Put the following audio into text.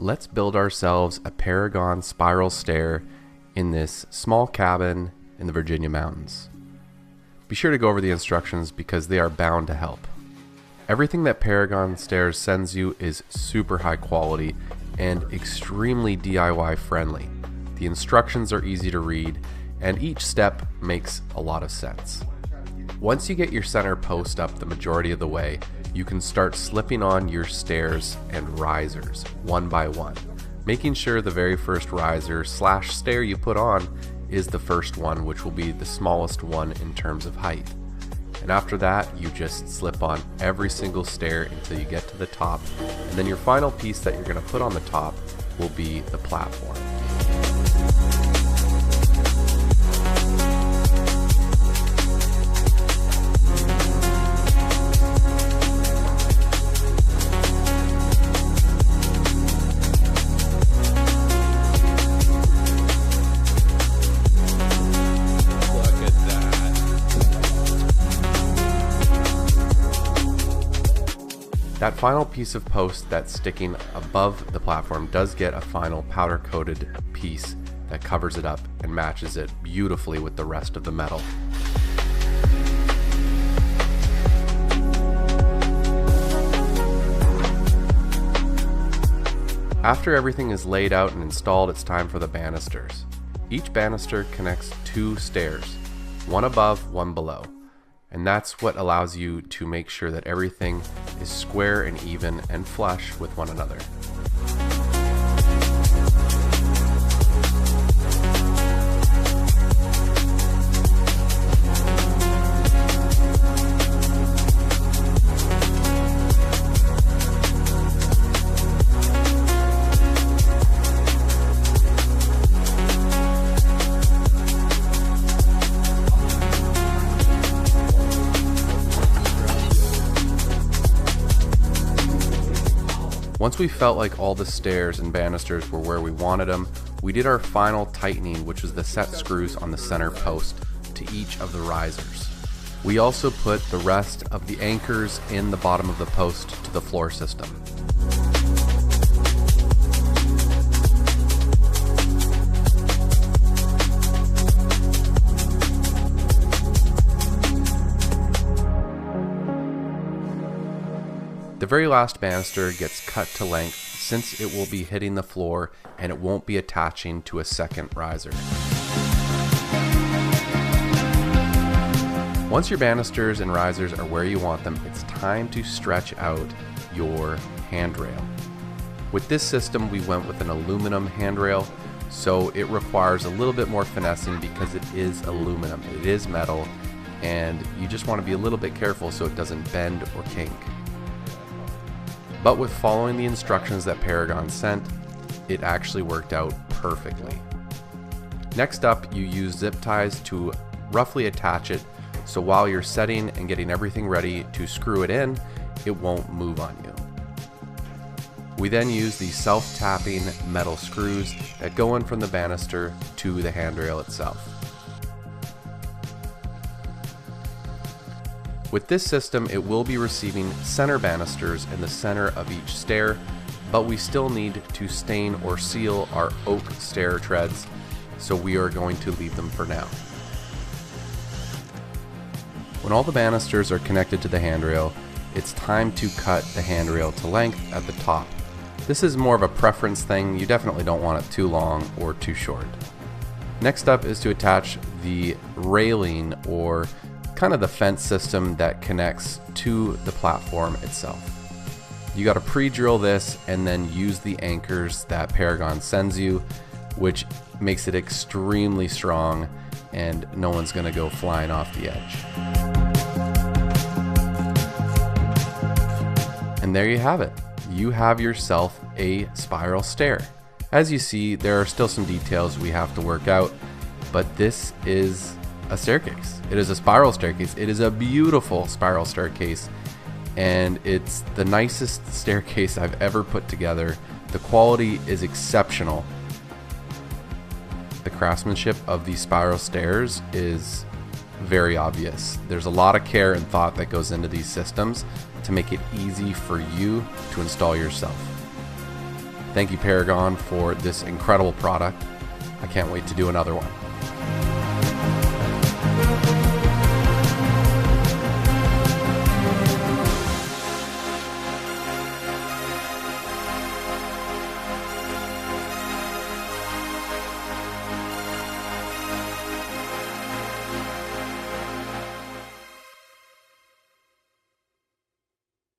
let's build ourselves a Paragon spiral stair in this small cabin in the Virginia mountains. Be sure to go over the instructions because they are bound to help. Everything that Paragon Stairs sends you is super high quality and extremely DIY friendly. The instructions are easy to read and each step makes a lot of sense. Once you get your center post up the majority of the way, you can start slipping on your stairs and risers one by one, making sure the very first riser / stair you put on is the first one, which will be the smallest one in terms of height. And after that, you just slip on every single stair until you get to the top, and then your final piece that you're going to put on the top will be the platform. That final piece of post that's sticking above the platform does get a final powder coated piece that covers it up and matches it beautifully with the rest of the metal. After everything is laid out and installed, it's time for the banisters. Each banister connects 2 stairs, one above, one below. And that's what allows you to make sure that everything is square and even and flush with one another. Once we felt like all the stairs and banisters were where we wanted them, we did our final tightening, which was the set screws on the center post to each of the risers. We also put the rest of the anchors in the bottom of the post to the floor system. The very last banister gets cut to length since it will be hitting the floor and it won't be attaching to a second riser. Once your banisters and risers are where you want them, it's time to stretch out your handrail. With this system, we went with an aluminum handrail, so it requires a little bit more finessing because it is aluminum, it is metal, and you just want to be a little bit careful so it doesn't bend or kink. But with following the instructions that Paragon sent, it actually worked out perfectly. Next up, you use zip ties to roughly attach it, so while you're setting and getting everything ready to screw it in, it won't move on you. We then use the self-tapping metal screws that go in from the banister to the handrail itself. With this system, it will be receiving center banisters in the center of each stair, but we still need to stain or seal our oak stair treads, so we are going to leave them for now. When all the banisters are connected to the handrail, it's time to cut the handrail to length at the top. This is more of a preference thing. You definitely don't want it too long or too short. Next up is to attach the railing or kind of the fence system that connects to the platform itself. You got to pre-drill this and then use the anchors that Paragon sends you, which makes it extremely strong and no one's going to go flying off the edge. And there you have it. You have yourself a spiral stair. As you see, there are still some details we have to work out, but this is a staircase. It is a spiral staircase. It is a beautiful spiral staircase, and it's the nicest staircase I've ever put together. The quality is exceptional. The craftsmanship of these spiral stairs is very obvious. There's a lot of care and thought that goes into these systems to make it easy for you to install yourself. Thank you, Paragon, for this incredible product. I can't wait to do another one.